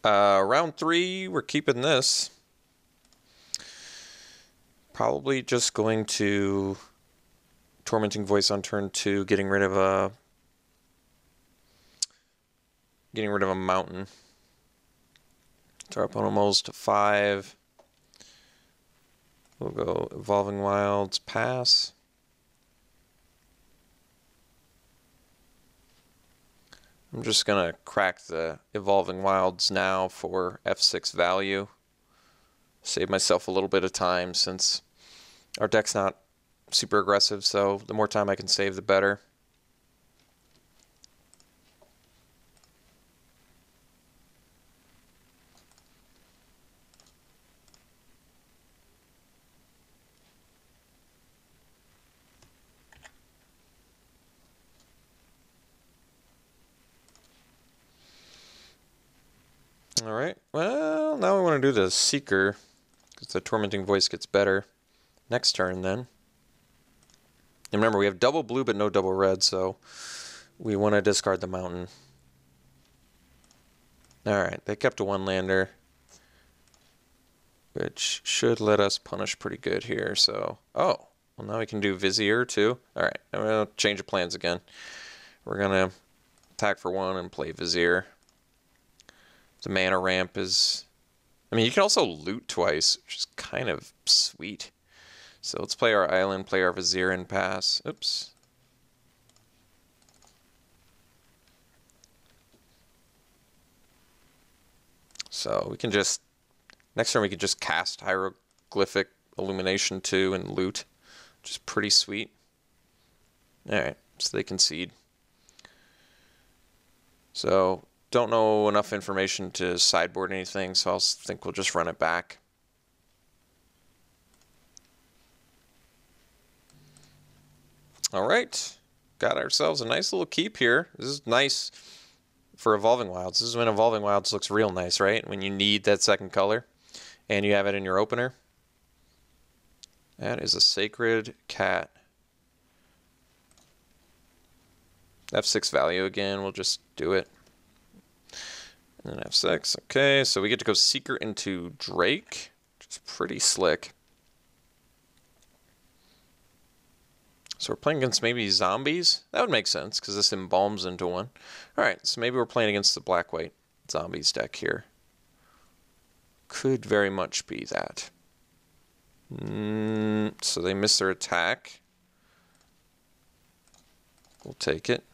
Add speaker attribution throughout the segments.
Speaker 1: Round 3, we're keeping this. Probably just going to Tormenting Voice on turn 2, getting rid of a mountain. So our opponent moves to 5. We'll go Evolving Wilds, pass. I'm just going to crack the Evolving Wilds now for F6 value. Save myself a little bit of time since our deck's not super aggressive, so the more time I can save, the better. Alright, well, now we want to do the Seeker, because the Tormenting Voice gets better next turn then. And remember, we have double blue but no double red, so we want to discard the mountain. Alright, they kept a one-lander, which should let us punish pretty good here, so... Oh, well now we can do Vizier too. Alright, I'm going to change of plans again. We're going to attack for 1 and play Vizier. The mana ramp is... I mean, you can also loot twice, which is kind of sweet. So let's play our island, play our Vizier, and pass. Oops. So we can just... Next turn we could just cast Hieroglyphic Illumination 2 and loot, which is pretty sweet. Alright, so they concede. So... Don't know enough information to sideboard anything, so I think we'll just run it back. Alright, got ourselves a nice little keep here. This is nice for Evolving Wilds. This is when Evolving Wilds looks real nice, right? When you need that second color, and you have it in your opener. That is a Sacred Cat. F6 value again, we'll just do it. And then F6, okay, so we get to go Seeker into Drake, which is pretty slick. So we're playing against maybe zombies? That would make sense, because this embalms into one. Alright, so maybe we're playing against the black-white zombies deck here. Could very much be that. So they miss their attack. We'll take it.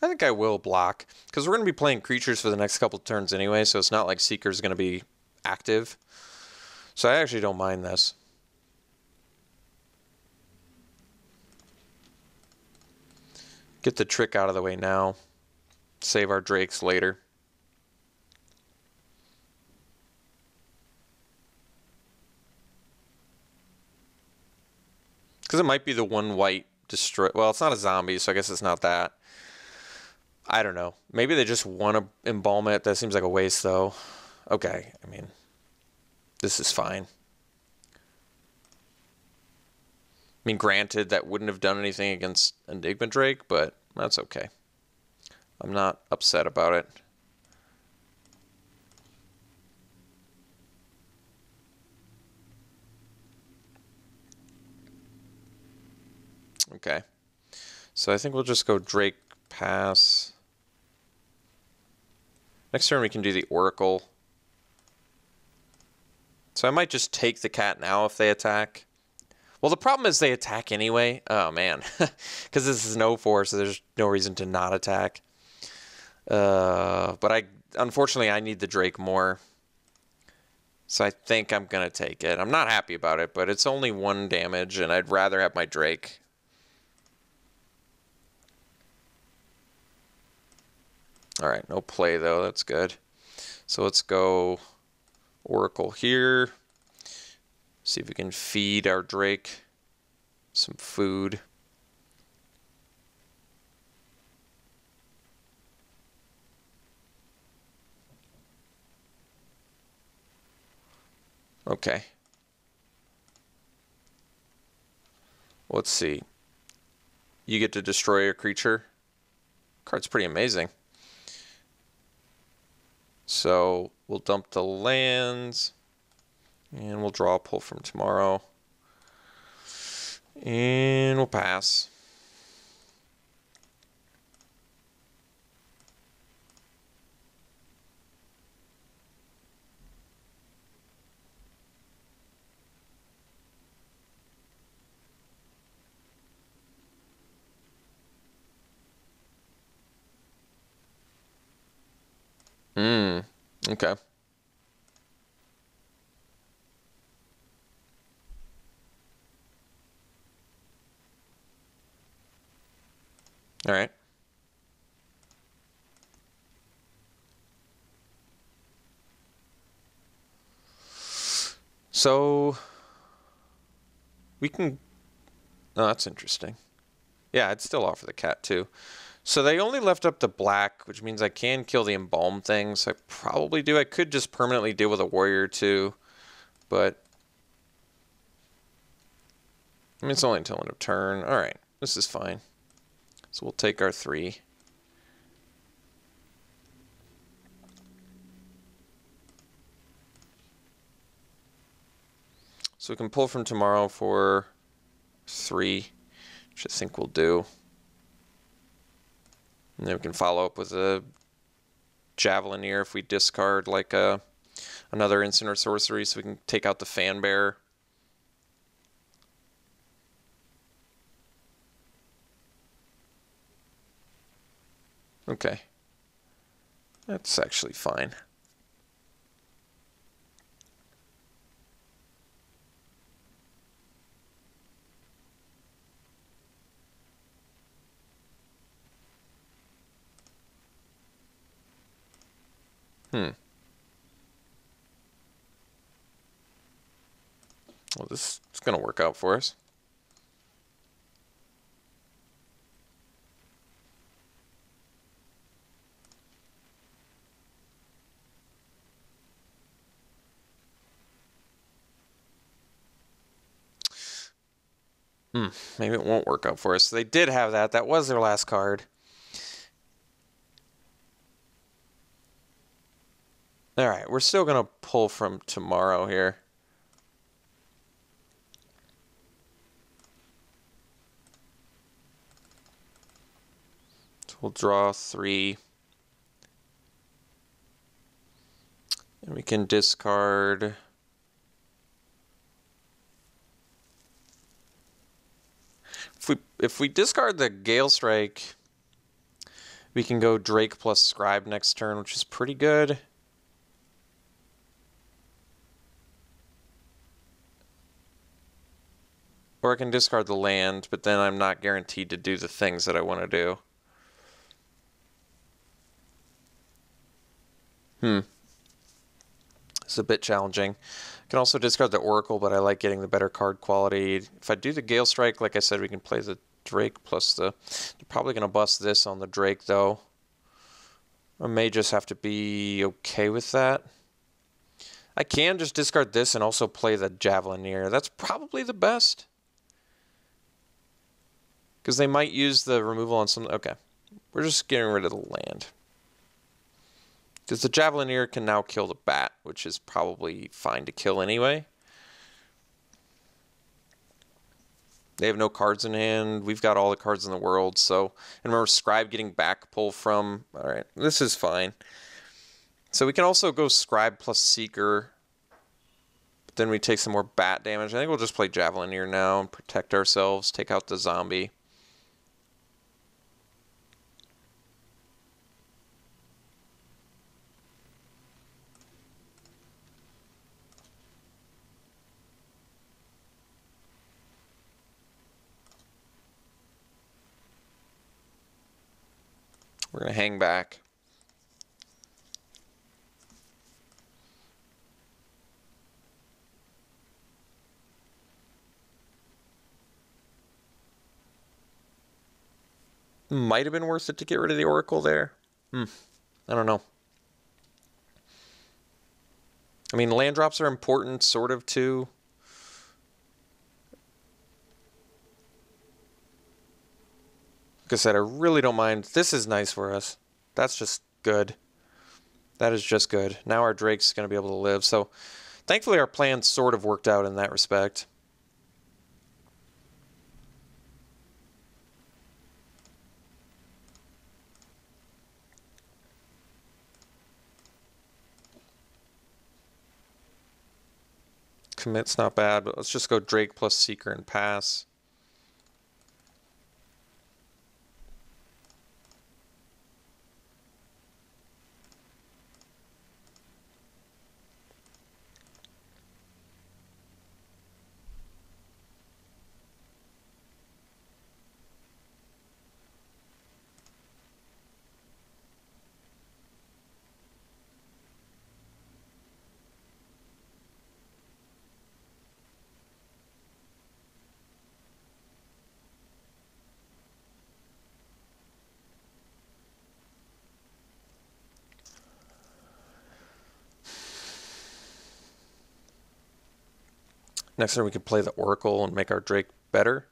Speaker 1: I think I will block, because we're going to be playing creatures for the next couple of turns anyway, so it's not like Seeker's going to be active. So I actually don't mind this. Get the trick out of the way now. Save our Drakes later. Because it might be the one white destroy... Well, it's not a zombie, so I guess it's not that. I don't know. Maybe they just want to embalm it. That seems like a waste, though. Okay, I mean, this is fine. I mean, granted, that wouldn't have done anything against Enigma Drake, but that's okay. I'm not upset about it. Okay. So I think we'll just go Drake, pass. Next turn we can do the Oracle. So I might just take the cat now if they attack. Well, the problem is they attack anyway. Oh, man. Because this is an 0-4, so there's no reason to not attack. But unfortunately, I need the Drake more. So I think I'm going to take it. I'm not happy about it, but it's only 1 damage, and I'd rather have my Drake. Alright, no play though, that's good. So let's go Oracle here. See if we can feed our Drake. some food. Okay. Let's see. You get to destroy a creature. Card's pretty amazing. So we'll dump the lands. And we'll draw a pull from tomorrow. And we'll pass. Okay. All right. So we can... Oh, that's interesting. Yeah, I'd still offer the cat too. So they only left up the black, which means I can kill the embalm thing. So I probably do. I could just permanently deal with a warrior too. But I mean, it's only until end of turn. All right, this is fine. So we'll take our 3. So we can pull from tomorrow for 3, which I think we'll do. And then we can follow up with a Javelineer if we discard like another instant or sorcery, so we can take out the Fan Bearer. Okay. That's actually fine. Well, this is going to work out for us. Maybe it won't work out for us. They did have that. That was their last card. All right, we're still going to pull from tomorrow here. So we'll draw 3. And we can discard... If we discard the Gale Strike, we can go Drake plus Scribe next turn, which is pretty good. Or I can discard the land, but then I'm not guaranteed to do the things that I want to do. It's a bit challenging. I can also discard the Oracle, but I like getting the better card quality. If I do the Gale Strike, like I said, we can play the Drake plus the... They're probably going to bust this on the Drake, though. I may just have to be okay with that. I can just discard this and also play the Javelineer. That's probably the best. Because they might use the removal on some... Okay. We're just getting rid of the land. Because the Javelineer can now kill the bat, which is probably fine to kill anyway. They have no cards in hand. We've got all the cards in the world. So, and remember, Scribe getting back pull from... All right, this is fine. So we can also go Scribe plus Seeker. But then we take some more bat damage. I think we'll just play Javelineer now and protect ourselves. Take out the zombie. We're going to hang back. Might have been worth it to get rid of the Oracle there. I don't know. I mean, land drops are important, sort of, too. Like I said, I really don't mind. This is nice for us. That's just good. That is just good. Now our Drake's going to be able to live. So, thankfully, our plan sort of worked out in that respect. Commit's not bad, but let's just go Drake plus Seeker and pass. Next turn we could play the Oracle and make our Drake better.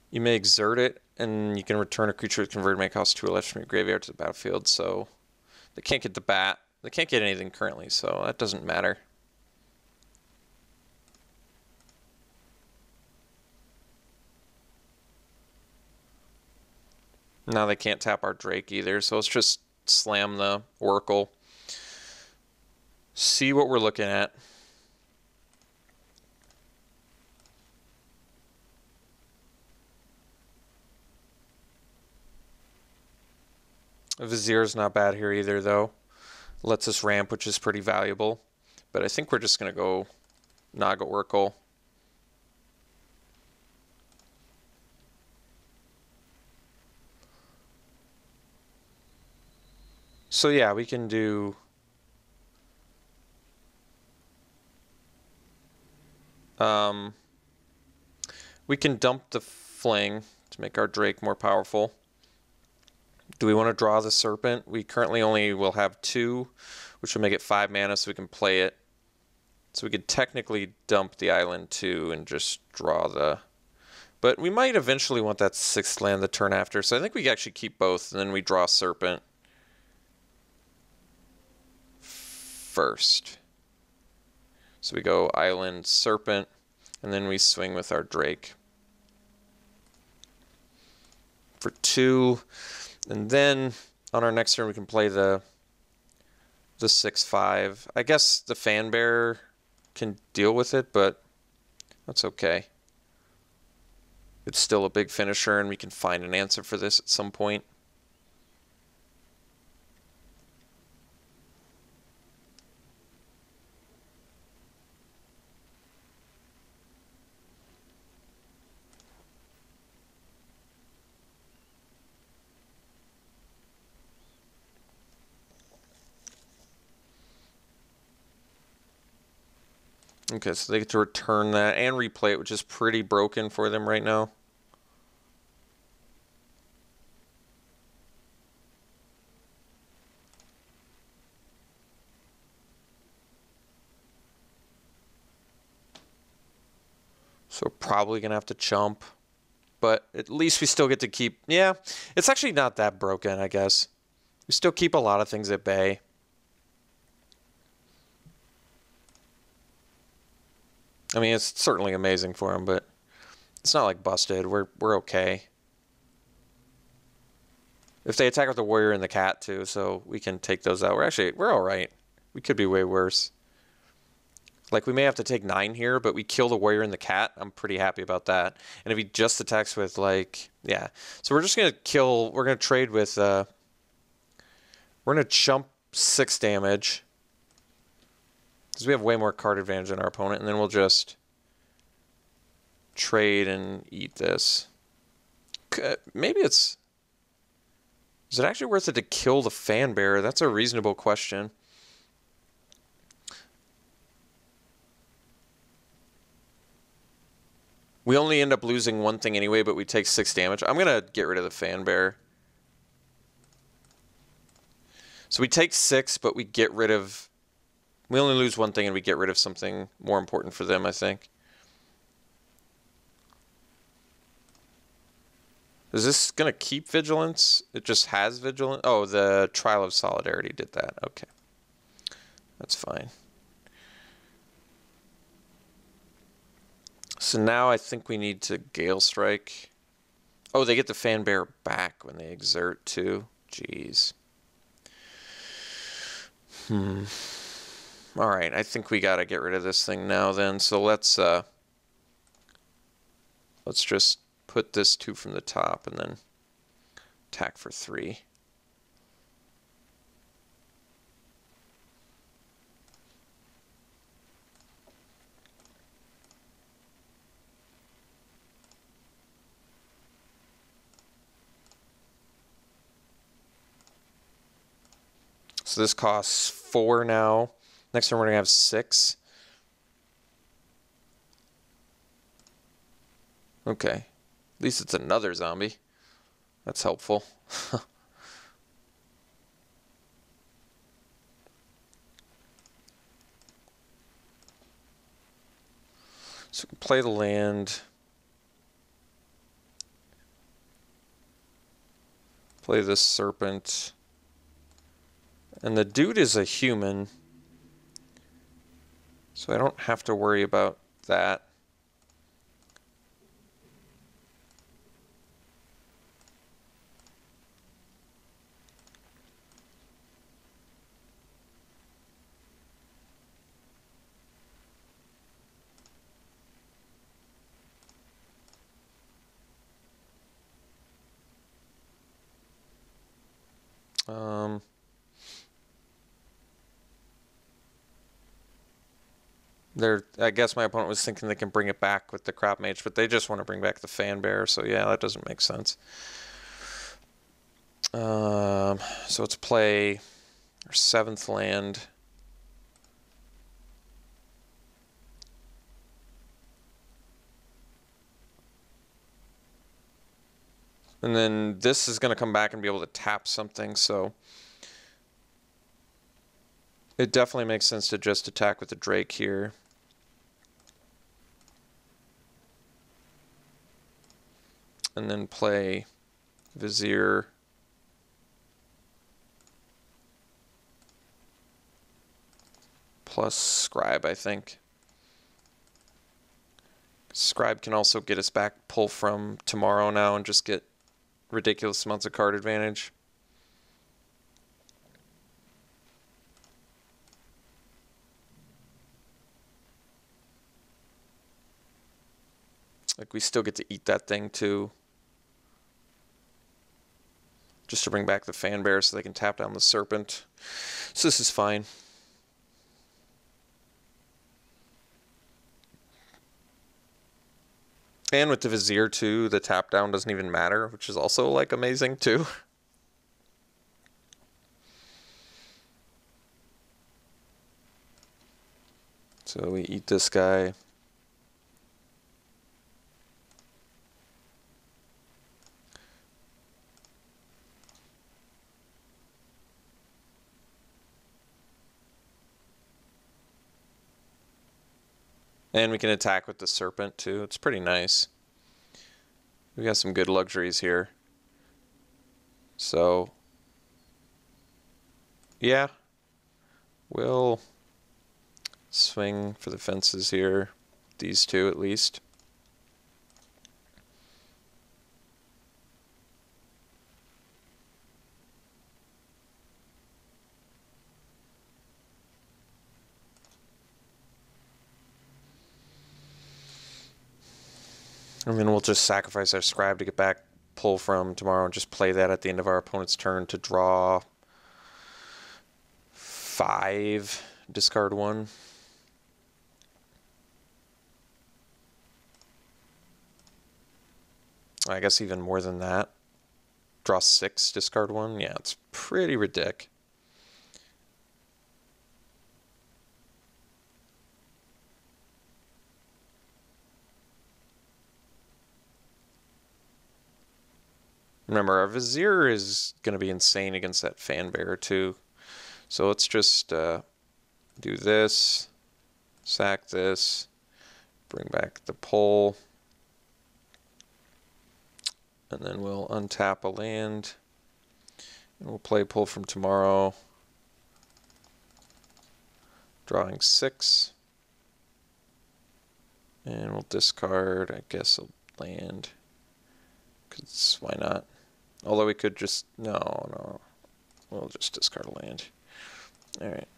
Speaker 1: You may exert it, and you can return a creature with converted mana cost 2 or less from your graveyard to the battlefield. So they can't get the bat. They can't get anything currently, so that doesn't matter. Now they can't tap our Drake either, so let's just slam the Oracle. See what we're looking at. Vizier's not bad here either, though. Lets us ramp, which is pretty valuable. But I think we're just going to go Naga Oracle. So yeah, we can do... we can dump the Fling to make our Drake more powerful. Do we want to draw the Serpent? We currently only will have 2, which will make it 5 mana, so we can play it. So we could technically dump the island too and just draw the... But we might eventually want that 6th land the turn after, so I think we actually keep both, and then we draw Serpent first. So we go Island, Serpent, and then we swing with our Drake. For 2, and then on our next turn we can play the 6/5. I guess the Fan Bearer can deal with it, but that's okay. It's still a big finisher, and we can find an answer for this at some point. Okay, so they get to return that and replay it, which is pretty broken for them right now. So probably going to have to chump. But at least we still get to keep... Yeah, it's actually not that broken, I guess. We still keep a lot of things at bay. I mean, it's certainly amazing for him, but it's not like busted. We're okay. If they attack with the warrior and the cat too, so we can take those out. We're all right. We could be way worse. Like, we may have to take 9 here, but we kill the warrior and the cat. I'm pretty happy about that. And if he just attacks with, like, yeah. So we're just going to kill, we're going to trade with, we're going to chump 6 damage. Because we have way more card advantage than our opponent. And then we'll just trade and eat this. Maybe it's... Is it actually worth it to kill the Fan Bearer? That's a reasonable question. We only end up losing one thing anyway, but we take 6 damage. I'm going to get rid of the fan bear. So we take 6, but we get rid of... We only lose one thing and we get rid of something more important for them, I think. Is this going to keep vigilance? It just has vigilance? Oh, the Trial of Solidarity did that. Okay. That's fine. So now I think we need to Gale Strike. Oh, they get the fan bear back when they exert too. Jeez. All right, I think we got to get rid of this thing now then. So let's just put this 2 from the top and then attack for 3. So this costs 4 now. Next turn we're going to have 6. Okay. At least it's another zombie. That's helpful. So we can play the land. Play this serpent. And the dude is a human, so I don't have to worry about that. I guess my opponent was thinking they can bring it back with the crop mage, but they just want to bring back the fan bear, so yeah, that doesn't make sense. So let's play our 7th land. And then this is going to come back and be able to tap something, so it definitely makes sense to just attack with the Drake here. And then play Vizier. Plus Scribe, I think. Scribe can also get us back pull from tomorrow now and just get ridiculous amounts of card advantage. Like, we still get to eat that thing too. Just to bring back the fan bear so they can tap down the serpent. So this is fine. And with the Vizier too, the tap down doesn't even matter, which is also like amazing too. So we eat this guy. And we can attack with the serpent too. It's pretty nice. We got some good luxuries here. So, yeah. We'll swing for the fences here. These two at least. And then we'll just sacrifice our Scribe to get back pull from tomorrow and just play that at the end of our opponent's turn to draw 5, discard 1. I guess even more than that. Draw 6, discard 1. Yeah, it's pretty ridiculous. Remember, our Vizier is going to be insane against that Fan Bearer too. So let's just do this, sack this, bring back the pole, and then we'll untap a land, and we'll play Pull from Tomorrow, drawing 6, and we'll discard, I guess, a land, because why not? Although we could just, no, we'll just discard a land. Alright.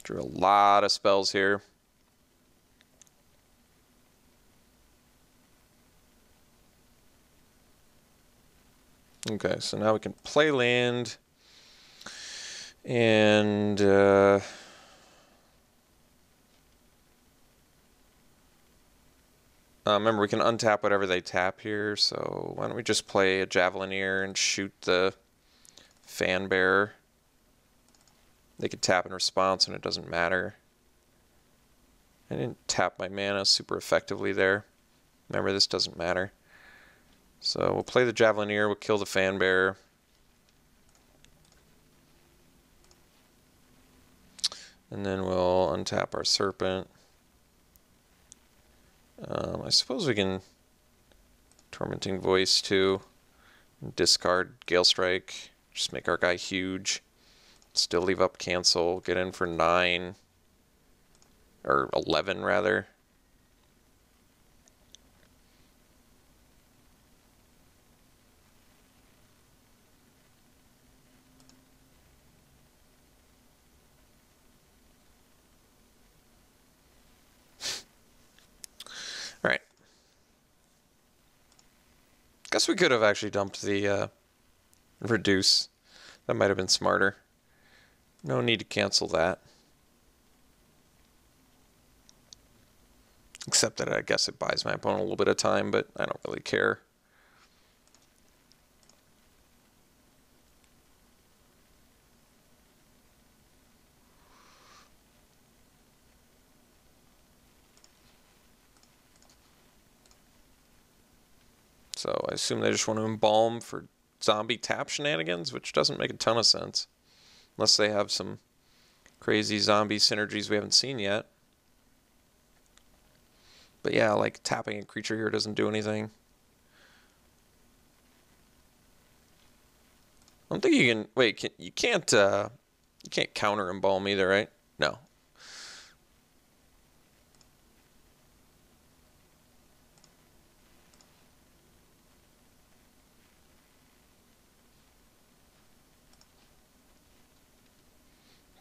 Speaker 1: Drew a lot of spells here. Okay, so now we can play land. And remember, we can untap whatever they tap here, so why don't we just play a Javelineer and shoot the Fan Bearer. They could tap in response and it doesn't matter. I didn't tap my mana super effectively there. Remember, this doesn't matter. So we'll play the Javelineer, we'll kill the Fan Bearer. And then we'll untap our Serpent. I suppose we can Tormenting Voice too. Discard Gale Strike. Just make our guy huge. Still leave up cancel. Get in for 9. Or 11 rather. Alright. Guess we could have actually dumped the reduce. That might have been smarter. No need to cancel that. Except that I guess it buys my opponent a little bit of time, but I don't really care. So I assume they just want to embalm for zombie tap shenanigans, which doesn't make a ton of sense. Unless they have some crazy zombie synergies we haven't seen yet. But yeah, like tapping a creature here doesn't do anything. I don't think you can, wait, you can't counter embalm either, right? No.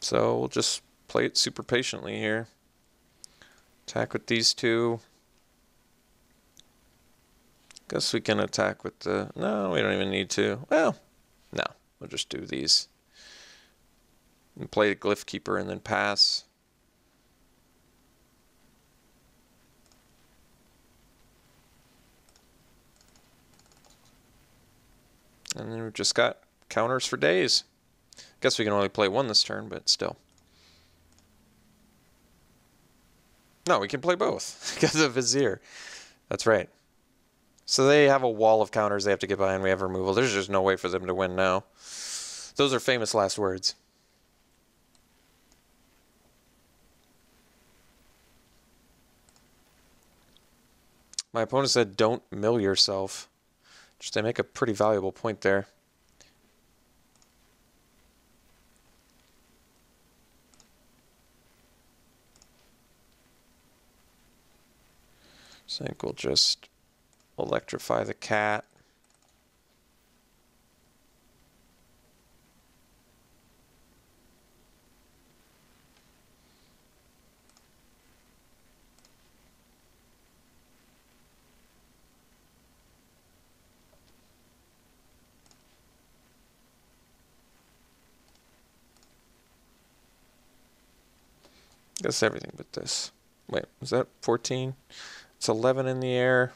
Speaker 1: So we'll just play it super patiently here. Attack with these two. Guess we can attack with the... No, we don't even need to. Well, no. We'll just do these. And play the Glyph Keeper and then pass. And then we've just got counters for days. Guess we can only play one this turn, but still. No, we can play both because of Vizier. That's right. So they have a wall of counters they have to get by, and we have removal. There's just no way for them to win now. Those are famous last words. My opponent said, don't mill yourself. Just they make a pretty valuable point there. So I think we'll just electrify the cat. Guess everything but this. Wait, was that 14? It's 11 in the air.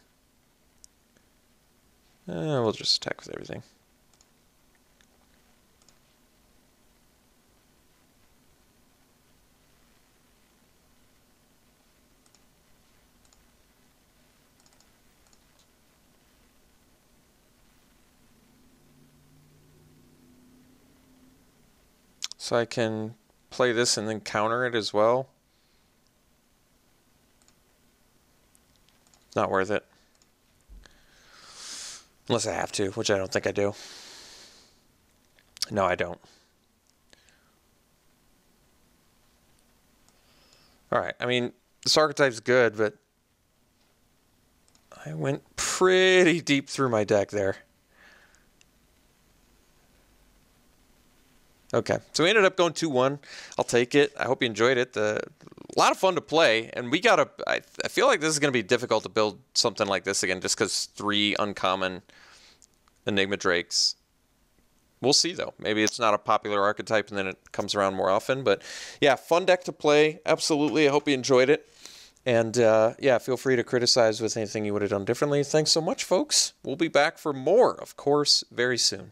Speaker 1: We'll just attack with everything. So I can play this and then counter it as well. Not worth it. Unless I have to, which I don't think I do. No, I don't. Alright, I mean, this archetype's good, but I went pretty deep through my deck there. Okay, so we ended up going 2-1. I'll take it. I hope you enjoyed it. A lot of fun to play, and we got I feel like this is going to be difficult to build something like this again, just because 3 uncommon Enigma Drakes. We'll see, though. Maybe it's not a popular archetype, and then it comes around more often. But yeah, fun deck to play. Absolutely. I hope you enjoyed it. And yeah, feel free to criticize with anything you would have done differently. Thanks so much, folks. We'll be back for more, of course, very soon.